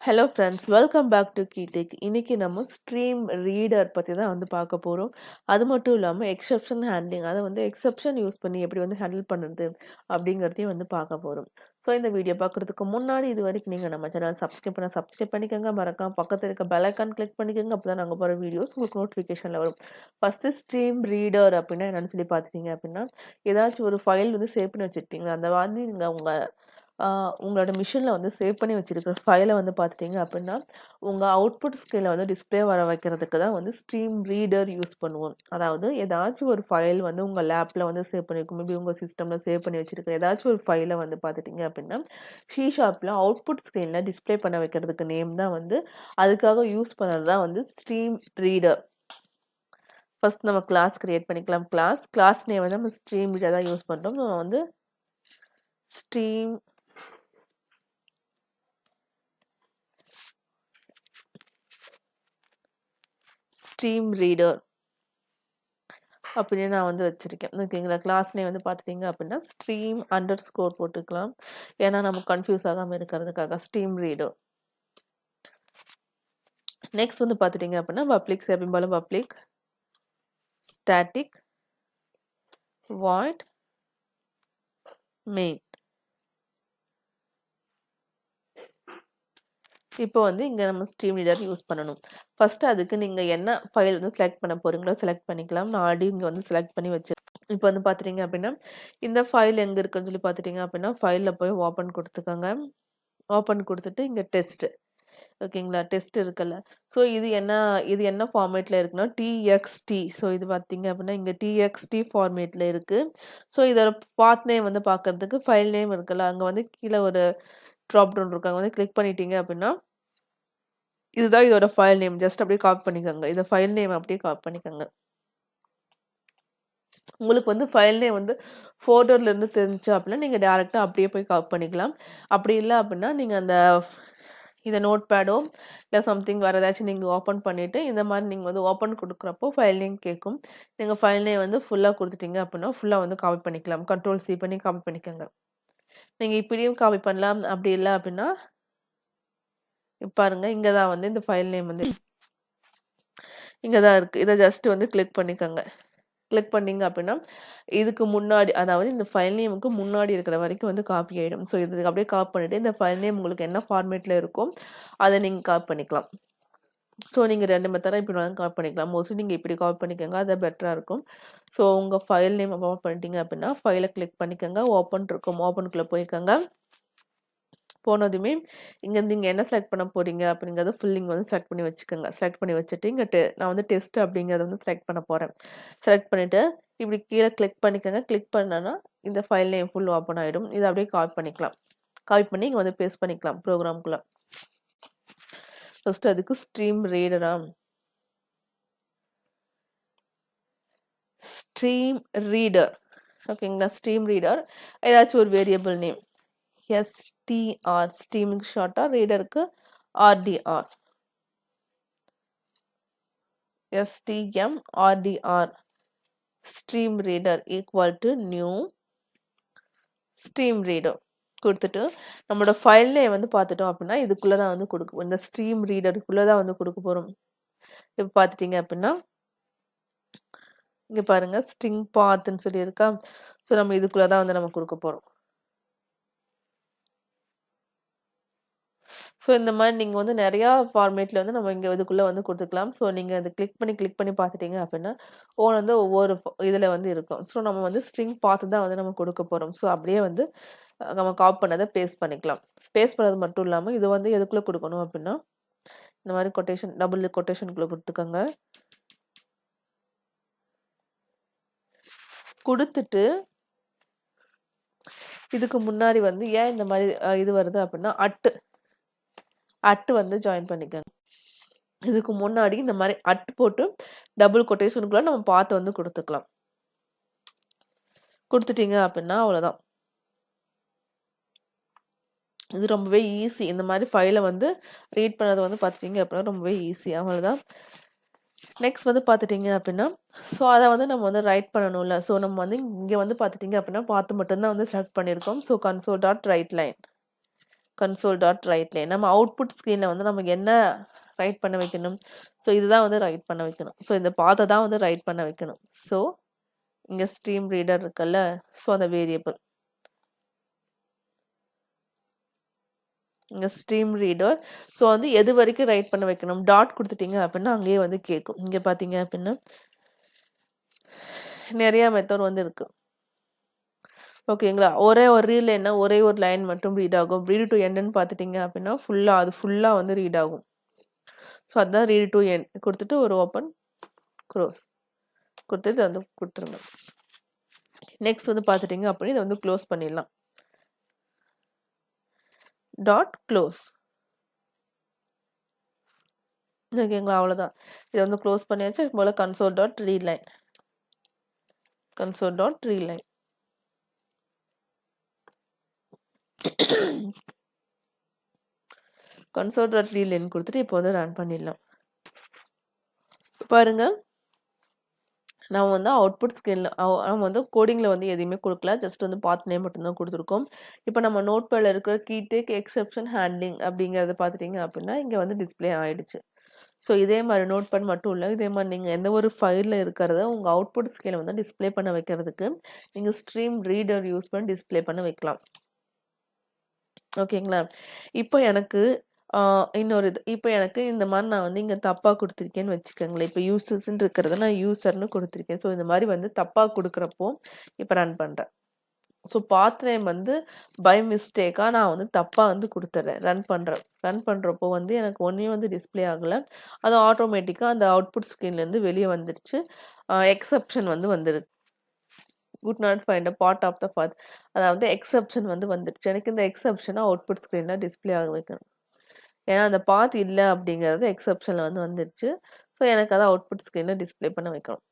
Hello friends, welcome back to கீடெக். இன்னைக்கு நம்ம ஸ்ட்ரீம் ரீடர் பற்றி தான் பார்க்க போகிறோம். அது மட்டும் இல்லாமல் எக்ஸெப்ஷன் ஹேண்ட்லிங், அதை எக்ஸெப்ஷன் யூஸ் பண்ணி எப்படி ஹேண்டில் பண்ணுறது அப்படிங்கிறதையும் பார்க்க போகிறோம். ஸோ இந்த வீடியோ பார்க்குறதுக்கு முன்னாடி இது வரைக்கும் நீங்கள் நம்ம சேனல் சப்ஸ்கிரைப் பண்ணிக்கோங்க. மறக்காம பக்கத்தில் இருக்க பெல் ஐக்கான் கிளிக் பண்ணிக்கோங்க. அப்போ தான் நாங்கள் போகிற வீடியோஸ் உங்களுக்கு நோட்டிஃபிகேஷனில் வரும். ஃபஸ்ட்டு ஸ்ட்ரீம் ரீடர் அப்படின்னா என்னென்னு சொல்லி பார்த்துட்டீங்க அப்படின்னா, ஏதாச்சும் ஒரு ஃபைல் சேவ் பண்ணி வச்சுருப்பீங்க. அந்த நீங்கள் உங்களோட மிஷினில் சேவ் பண்ணி வச்சுருக்கிற ஃபைலை பார்த்துட்டிங்க அப்படின்னா, உங்கள் அவுட்புட் ஸ்க்ரீனில் டிஸ்பிளே வர வைக்கிறதுக்கு தான் ஸ்ட்ரீம் ரீடர் யூஸ் பண்ணுவோம். அதாவது ஏதாச்சும் ஒரு ஃபைல் உங்கள் லேப்பில் சேவ் பண்ணியிருக்கும். மேபி உங்கள் சிஸ்டமில் சேவ் பண்ணி வச்சுருக்கிற ஏதாச்சும் ஒரு ஃபைலை பார்த்துட்டிங்க அப்படின்னா, ஷார்ப்பில் அவுட்புட் ஸ்க்ரீனில் டிஸ்பிளே பண்ண வைக்கிறதுக்கு நேம் தான் அதுக்காக யூஸ் பண்ணுறது தான் ஸ்ட்ரீம் ரீடர். ஃபஸ்ட் நம்ம கிளாஸ் க்ரியேட் பண்ணிக்கலாம். கிளாஸ் நேம் நம்ம ஸ்ட்ரீம் ரீடர் தான் யூஸ் பண்ணுறோம். நம்ம ஸ்ட்ரீம் ரீடர் அப்படின்னு நான் வச்சுருக்கேன். ஓகேங்களா? கிளாஸ் நேம் பார்த்துட்டிங்க அப்படின்னா ஸ்ட்ரீம் _ போட்டுக்கலாம். ஏன்னா நம்ம கன்ஃபியூஸ் ஆகாமல் இருக்கிறதுக்காக ஸ்ட்ரீம் ரீடர். நெக்ஸ்ட் பார்த்துட்டிங்க அப்படின்னா பப்ளிக் எப்பயும் போல பப்ளிக் ஸ்டாட்டிக் வாய்ட் மெயின். இப்போ இங்கே நம்ம ஸ்ட்ரீம் ரீடர் யூஸ் பண்ணணும். ஃபஸ்ட்டு அதுக்கு நீங்கள் என்ன ஃபைல் செலக்ட் பண்ண போகிறீங்களோ செலக்ட் பண்ணிக்கலாம். நான் ஆல்ரெடி இங்கே செலக்ட் பண்ணி வச்சு இப்போ பார்த்துட்டிங்க அப்படின்னா இந்த ஃபைல் எங்கே இருக்குன்னு சொல்லி பார்த்துட்டிங்க அப்படின்னா ஃபைலில் போய் ஓப்பன் கொடுத்துக்கோங்க. ஓப்பன் கொடுத்துட்டு இங்கே டெஸ்ட்டு, ஓகேங்களா? டெஸ்ட் இருக்குல்ல. ஸோ இது என்ன ஃபார்மேட்டில் இருக்குன்னா TXT. ஸோ இது பார்த்தீங்க அப்படின்னா இங்கே TXT ஃபார்மேட்டில் இருக்குது. ஸோ இதோட பாத் நேம் பார்க்குறதுக்கு ஃபைல் நேம் இருக்குல்ல, அங்கே கீழே ஒரு ட்ராப் டவுன் இருக்காங்க. கிளிக் பண்ணிட்டீங்க அப்படின்னா இதுதான் இதோட ஃபைல் நேம். ஜஸ்ட் அப்படியே காப்பி பண்ணிக்கோங்க. இந்த ஃபைல் நேம் அப்படியே காப்பி பண்ணிக்கோங்க. உங்களுக்கு ஃபைல் நேம் ஃபோல்டர்லேருந்து தெரிஞ்சு அப்படின்னா நீங்கள் டேரெக்டாக அப்படியே போய் காப்பி பண்ணிக்கலாம். அப்படி இல்லை அப்படின்னா நீங்கள் இதை நோட் பேடோ இல்லை சம்திங் வேறு ஏதாச்சும் நீங்கள் ஓப்பன் பண்ணிவிட்டு இந்த மாதிரி நீங்கள் ஓப்பன் கொடுக்குறப்போ ஃபைல் நேம் கேட்கும். நீங்கள் ஃபைல் நேம் ஃபுல்லாக கொடுத்துட்டீங்க அப்படின்னா ஃபுல்லாக காப்பி பண்ணிக்கலாம். Ctrl+C பண்ணி காப்பி பண்ணிக்கோங்க. நீங்கள் இப்படியும் காப்பி பண்ணலாம். அப்படி இல்லை அப்படின்னா பாருங்க, இங்கே தான் இந்த ஃபைல் நேம் இங்கே தான் இருக்குது. இதை ஜஸ்ட் கிளிக் பண்ணிக்கோங்க. கிளிக் பண்ணிங்க அப்படின்னா இதுக்கு முன்னாடி, அதாவது இந்த ஃபைல் நேமுக்கு முன்னாடி இருக்கிற வரைக்கும் காப்பி ஆகிடும். ஸோ இதுக்கு அப்படியே காப்பி பண்ணிவிட்டு இந்த ஃபைல் நேம் உங்களுக்கு என்ன ஃபார்மேட்டில் இருக்கும் அதை நீங்கள் காப்பி பண்ணிக்கலாம். ஸோ நீங்கள் 2 மெத்தடாக இப்படி காப்பி பண்ணிக்கலாம். மோஸ்ட்லி நீங்கள் இப்படி காப்பி பண்ணிக்கோங்க, அது பெட்டராக இருக்கும். ஸோ உங்கள் ஃபைல் நேம் காப்பி பண்ணிட்டீங்க அப்படின்னா ஃபைலை கிளிக் பண்ணிக்கோங்க. ஓப்பன் இருக்கும், ஓப்பனுக்குள்ளே போய்க்கோங்க. போனதுமே இங்கேருந்து இங்கே என்ன செலக்ட் பண்ண போகிறீங்க அப்படிங்கிறத ஃபுல்லிங் செலக்ட் பண்ணி வச்சுக்கோங்க. செலக்ட் பண்ணி வச்சுட்டு இங்கே நான் டெஸ்ட் அப்படிங்கிறத செலக்ட் பண்ண போகிறேன். செலக்ட் பண்ணிவிட்டு இப்படி கீழே கிளிக் பண்ணிக்கோங்க. கிளிக் பண்ணனா இந்த ஃபைல் நேம் ஃபுல் ஓப்பன் ஆகிடும். இதை அப்படியே காப்பி பண்ணிக்கலாம். காப்பி பண்ணி இங்கே பேஸ்ட் பண்ணிக்கலாம் ப்ரோக்ராம்குள்ளே. ஃபஸ்ட்டு அதுக்கு ஸ்ட்ரீம் ரீடரா ஸ்ட்ரீம் ரீடர், ஓகேங்களா? ஸ்ட்ரீம் ரீடர் ஏதாச்சும் ஒரு வேரியபிள் நேம் STR, ஸ்ட்ரீமிங் ஷார்ட்டா, ரீடருக்கு RDR, STMRDR, stream reader equal to new stream reader கொடுத்துட்டு நம்மளோட ஃபைல் நேம் பார்த்துட்டோம் அப்படின்னா இதுக்குள்ளே தான் கொடுக்கும். இந்த ஸ்ட்ரீம் ரீடருக்குள்ளே தான் கொடுக்க போகிறோம். இப்போ பார்த்துட்டிங்க அப்படின்னா இங்கே பாருங்கள் ஸ்ட்ரிங் பாத்துன்னு சொல்லி இருக்கா. ஸோ நம்ம இதுக்குள்ளே தான் நம்ம கொடுக்க போகிறோம். ஸோ இந்த மாதிரி நீங்கள் நிறையா ஃபார்மேட்டில் நம்ம இங்கே இதுக்குள்ளே கொடுத்துக்கலாம். ஸோ நீங்கள் அது கிளிக் பண்ணி பார்த்துட்டிங்க அப்படின்னா ஒவ்வொரு இதில் இருக்கும். ஸோ நம்ம ஸ்ட்ரிங் பார்த்து தான் நம்ம கொடுக்க போகிறோம். ஸோ அப்படியே நம்ம காப்பி பண்ணதை பேஸ்ட் பண்ணிக்கலாம். பேஸ்ட் பண்ணது மட்டும் இல்லாமல் இது எதுக்குள்ளே கொடுக்கணும் அப்படின்னா இந்த மாதிரி கொட்டேஷன், டபுள் கொட்டேஷனுக்குள்ளே கொடுத்துக்கோங்க. கொடுத்துட்டு இதுக்கு முன்னாடி ஏன் இந்த மாதிரி இது வருது அப்படின்னா அட்டு ஜாயின் பண்ணிக்கோங்க. இதுக்கு முன்னாடி இந்த மாதிரி அட் போட்டு டபுள் கொட்டேஷனுக்குள்ள நம்ம பார்த்து கொடுத்துக்கலாம். கொடுத்துட்டீங்க அப்படின்னா அவ்வளோதான். இது ரொம்பவே ஈஸி. இந்த மாதிரி ஃபைலை ரீட் பண்ணது பார்த்துட்டீங்க அப்படின்னா ரொம்பவே ஈஸி. அவ்வளோதான். நெக்ஸ்ட் பார்த்துட்டிங்க அப்படின்னா ஸோ அதை நம்ம ரைட் பண்ணணும்ல. ஸோ நம்ம இங்கே பார்த்துட்டிங்க அப்படின்னா பார்த்து மட்டும்தான் செலக்ட் பண்ணியிருக்கோம். So console.writeLine console.writeLine. நம்ம அவுட்புட் ஸ்க்ரீனில் வந்து நமக்கு என்ன ரைட் பண்ண வைக்கணும்? ஸோ இதுதான் வந்து ரைட் பண்ண வைக்கணும். ஸோ இந்த பாத்தை தான் வந்து ரைட் பண்ண வைக்கணும். ஸோ இங்கே ஸ்ட்ரீம் ரீடர் இருக்குல்ல, ஸோ அந்த வேரியபிள் இங்கே ஸ்ட்ரீம் ரீடர். ஸோ வந்து எது வரைக்கும் ரைட் பண்ண வைக்கணும்? டாட் கொடுத்துட்டீங்க அப்படின்னா அங்கேயே வந்து கேட்கும். இங்கே பார்த்தீங்க அப்படின்னா நிறையா மெத்தட் வந்து இருக்கு. ஓகேங்களா? ஒரே ஒரு ரீட்லைன்னா ஒரே ஒரு லைன் மட்டும் ரீட் ஆகும். ரீட் டு எண்டுன்னு பார்த்துட்டிங்க அப்படின்னா அது ஃபுல்லாக வந்து ரீட் ஆகும். ஸோ அதுதான் ரீட் டு எண்ட் கொடுத்துட்டு ஒரு ஓப்பன் க்ளோஸ் கொடுத்துட்டு வந்து கொடுத்துருங்க. நெக்ஸ்ட் வந்து பார்த்துட்டிங்க அப்படின்னு இதை வந்து க்ளோஸ் பண்ணிடலாம். Dot close. ஓகேங்களா? அவ்வளோதான். இதை வந்து க்ளோஸ் பண்ணியாச்சு. போல் console.readline console.readline console.readline கொடுத்துட்டு இப்போ வந்து ரன் பண்ணிடலாம். பாருங்க, நம்ம வந்து அவுட்புட் ஸ்கிரீனில் நம்ம வந்து கோடிங்கில் வந்து எதுவுமே கொடுக்கல, ஜஸ்ட் வந்து பாத் நேம் மட்டும்தான் கொடுத்துருக்கோம். இப்போ நம்ம நோட்பேடில் இருக்கிற கீடேக் எக்ஸெப்ஷன் ஹேண்ட்லிங் அப்படிங்கிறத பார்த்துட்டிங்க அப்படின்னா இங்கே வந்து டிஸ்பிளே ஆகிடுச்சு. ஸோ இதே மாதிரி நோட்பேட் மட்டும் இல்லை, இதே மாதிரி நீங்கள் எந்த ஒரு ஃபைலில் இருக்கிறத உங்கள் அவுட்புட் ஸ்கிரீனில் வந்து டிஸ்பிளே பண்ண வைக்கிறதுக்கு நீங்கள் ஸ்ட்ரீம் ரீடர் யூஸ் பண்ணி டிஸ்பிளே பண்ண வைக்கலாம். ஓகேங்களா? இப்போ எனக்கு இன்னொரு இது, இப்போ எனக்கு இந்த மாதிரி நான் வந்து இங்கே தப்பாக கொடுத்துருக்கேன்னு வச்சுக்கோங்களேன். இப்போ யூசர்ஸ்ன்னு இருக்கிறத நான் யூசர்னு கொடுத்துருக்கேன். ஸோ இந்த மாதிரி வந்து தப்பாக கொடுக்குறப்போ இப்போ ரன் பண்ணுறேன். ஸோ பாத் நேம் வந்து பை மிஸ்டேக்காக நான் வந்து தப்பாக வந்து கொடுத்துட்றேன். ரன் பண்ணுறப்போ வந்து எனக்கு ஒன்றே வந்து டிஸ்பிளே ஆகலை. அது ஆட்டோமேட்டிக்காக அந்த அவுட்புட் ஸ்க்ரீன்லேருந்து வெளியே வந்துடுச்சு. எக்ஸப்ஷன் வந்து வந்துருக்கு. Could not find a part of the path, அதாவது எக்ஸப்ஷன் வந்து வந்துடுச்சு. எனக்கு இந்த எக்ஸப்ஷனை அவுட்புட் ஸ்க்ரீனில் டிஸ்பிளே ஆக வைக்கணும். ஏன்னா அந்த பாத் இல்லை அப்படிங்கிறது எக்ஸப்ஷனில் வந்து வந்துடுச்சு. ஸோ எனக்கு அதை அவுட்புட் ஸ்க்ரீனில் டிஸ்பிளே பண்ண வைக்கணும்.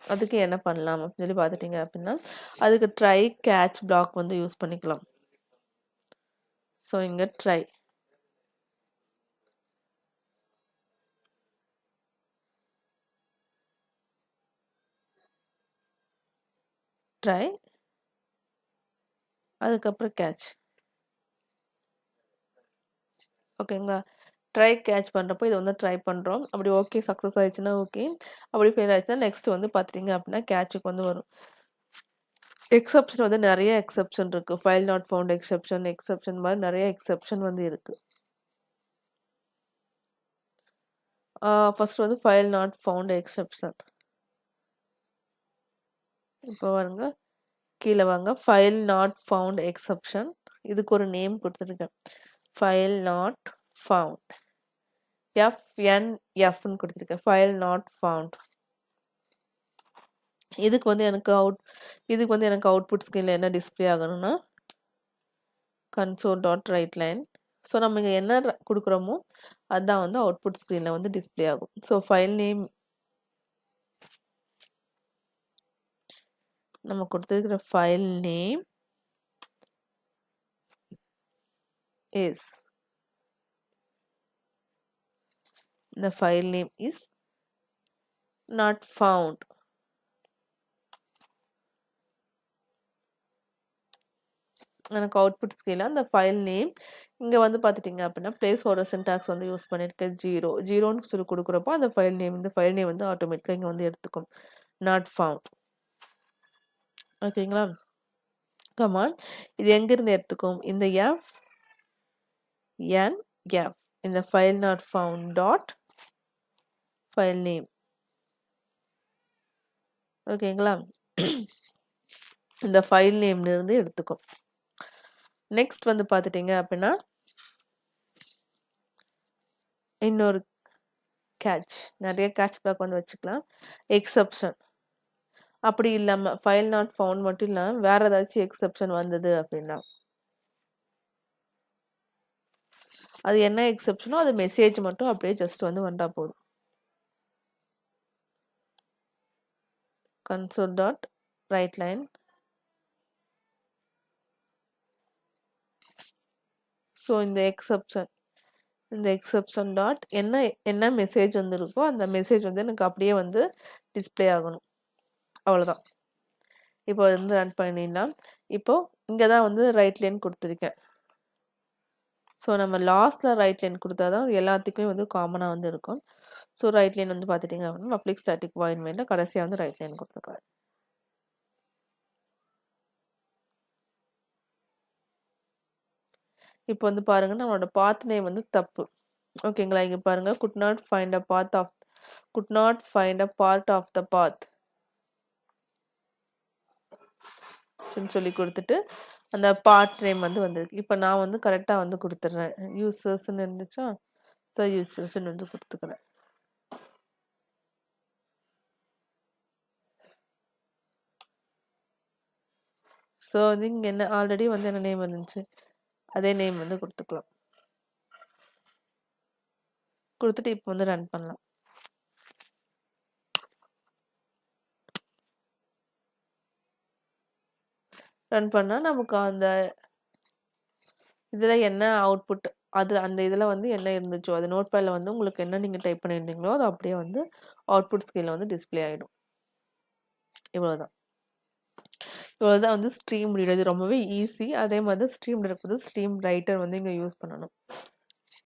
அதுக்கு என்ன பண்ணலாம் அப்படின்னு சொல்லி பார்த்துட்டிங்க அப்படின்னா அதுக்கு ட்ரை கேட்ச் பிளாக் வந்து யூஸ் பண்ணிக்கலாம். ஸோ இங்கே ட்ரை அதுக்கப்புறம் கேட்ச். ஓகேங்களா? ட்ரை கேட்ச் பண்ணுறப்போ இதை வந்து ட்ரை பண்ணுறோம். அப்படி ஓகே சக்ஸஸ் ஆயிடுச்சுன்னா ஓகே, அப்படி ஃபெயில் ஆயிடுச்சுன்னா நெக்ஸ்ட் வந்து பார்த்துட்டிங்க அப்படின்னா கேட்சுக்கு வந்து வரும். எக்ஸப்ஷன் வந்து நிறைய எக்ஸப்ஷன் இருக்குது. ஃபைல் நாட் ஃபவுண்ட் எக்ஸப்ஷன் மாதிரி நிறைய எக்ஸப்ஷன் வந்து இருக்குது. ஃபர்ஸ்ட் வந்து ஃபைல் நாட் ஃபவுண்ட் எக்ஸப்ஷன். இப்போ பாருங்க, கீழே வாங்க, ஃபைல் நாட் ஃபவுண்ட் எக்ஸப்ஷன். இதுக்கு ஒரு நேம் கொடுத்துருக்கேன், ஃபைல் நாட் ஃபவுண்ட், FNFன்னு கொடுத்துருக்கேன், ஃபைல் நாட் ஃபவுண்ட். இதுக்கு வந்து எனக்கு அவுட்புட் ஸ்க்ரீனில் என்ன டிஸ்பிளே ஆகணும்னா console.writeLine. ஸோ நம்ம இங்கே என்ன கொடுக்குறோமோ அதுதான் வந்து அவுட்புட் ஸ்க்ரீனில் வந்து டிஸ்பிளே ஆகும். ஸோ ஃபைல் நேம் நம்ம கொடுத்துருக்கிற file name is the file name is not found. எனக்கு அவுட்புட் ஸ்கேல அந்த ஃபைல் நேம் இங்கே வந்து பார்த்துட்டிங்க அப்படின்னா பிளேஸ் ஹோல்டர் சின்டாக்ஸ் வந்து யூஸ் பண்ணியிருக்கேன். ஜீரோன்னு சொல்லி கொடுக்குறப்போ அந்த இந்த ஃபைல் நேம் வந்து ஆட்டோமேட்டிக்காக இங்கே வந்து எடுத்துக்கும், நாட் ஃபவுண்ட். ஓகேங்களா? கமான் இது எங்கேருந்து எடுத்துக்கும்? இந்த FNF இந்த file not found dot file name. ஓகேங்களா? இந்த ஃபைல் நேம்லேருந்து எடுத்துக்கும். நெக்ஸ்ட் வந்து பார்த்துட்டிங்க அப்படின்னா இன்னொரு கேட்ச், நிறைய கேட்ச் பேக் வந்து வச்சுக்கலாம். எக்ஸப்ஷன் அப்படி இல்லாமல் ஃபைல் நாட் ஃபவுண்ட் மட்டும் இல்லாமல் வேறு ஏதாச்சும் எக்ஸப்ஷன் வந்தது அப்படின்னா அது என்ன எக்ஸப்ஷனோ அது மெசேஜ் மட்டும் அப்படியே ஜஸ்ட் வந்து வந்தால் போதும். console.writeLine. ஸோ இந்த எக்ஸப்ஷன் டாட் என்ன மெசேஜ் வந்துருக்கோ அந்த மெசேஜ் வந்து எனக்கு அப்படியே வந்து டிஸ்பிளே ஆகணும். அவ்வளோதான். இப்போ வந்து ரன் பண்ணிடலாம். இப்போ இங்கே தான் வந்து ரைட் லைன் கொடுத்துருக்கேன். ஸோ நம்ம லாஸ்ட்டில் ரைட் லைன் கொடுத்தா தான் அது எல்லாத்துக்குமே வந்து காமனாக வந்து இருக்கும். ஸோ ரைட் லைன் வந்து பார்த்துட்டிங்க அப்படின்னா பப்ளிக் ஸ்டாட்டிக் வாய்ட் மெயினில் கடைசியாக வந்து ரைட் லைன் கொடுத்துருக்காரு. இப்போ வந்து பாருங்க நம்மளோட பாத் நேம் வந்து தப்பு. ஓகேங்களா? இங்கே பாருங்க could not find a part of the path சொல்லி கொடுத்துட்டு அந்த பார்ட் நேம் வந்து வந்திருக்கு. இப்போ நான் வந்து கரெக்டாக வந்து கொடுத்துட்றேன். யூசர்ஸ்ன்னு இருந்துச்சா, ஸோ யூசர்ஸ்ன்னு வந்து கொடுத்துக்கிறேன். ஸோ வந்து இங்கே என்ன ஆல்ரெடி வந்து என்ன நேம் இருந்துச்சு, அதே நேம் வந்து கொடுத்துக்கலாம். கொடுத்துட்டு இப்போ வந்து ரன் பண்ணலாம். ரன் பண்ணால் நமக்கு அந்த இதில் என்ன அவுட்புட், அது அந்த இதில் வந்து என்ன இருந்துச்சோ அது நோட் பேடில் வந்து உங்களுக்கு என்ன நீங்கள் டைப் பண்ணியிருந்தீங்களோ அது அப்படியே வந்து அவுட்புட் ஸ்க்ரீனில் வந்து டிஸ்பிளே ஆகிடும். இவ்வளோதான். இவ்வளோதான் வந்து ஸ்ட்ரீம் ரீடர். இது ரொம்பவே ஈஸி. அதே மாதிரி ஸ்ட்ரீம் ரீடர் வந்து ஸ்ட்ரீம் ரைட்டர் வந்து இங்கே யூஸ் பண்ணணும்.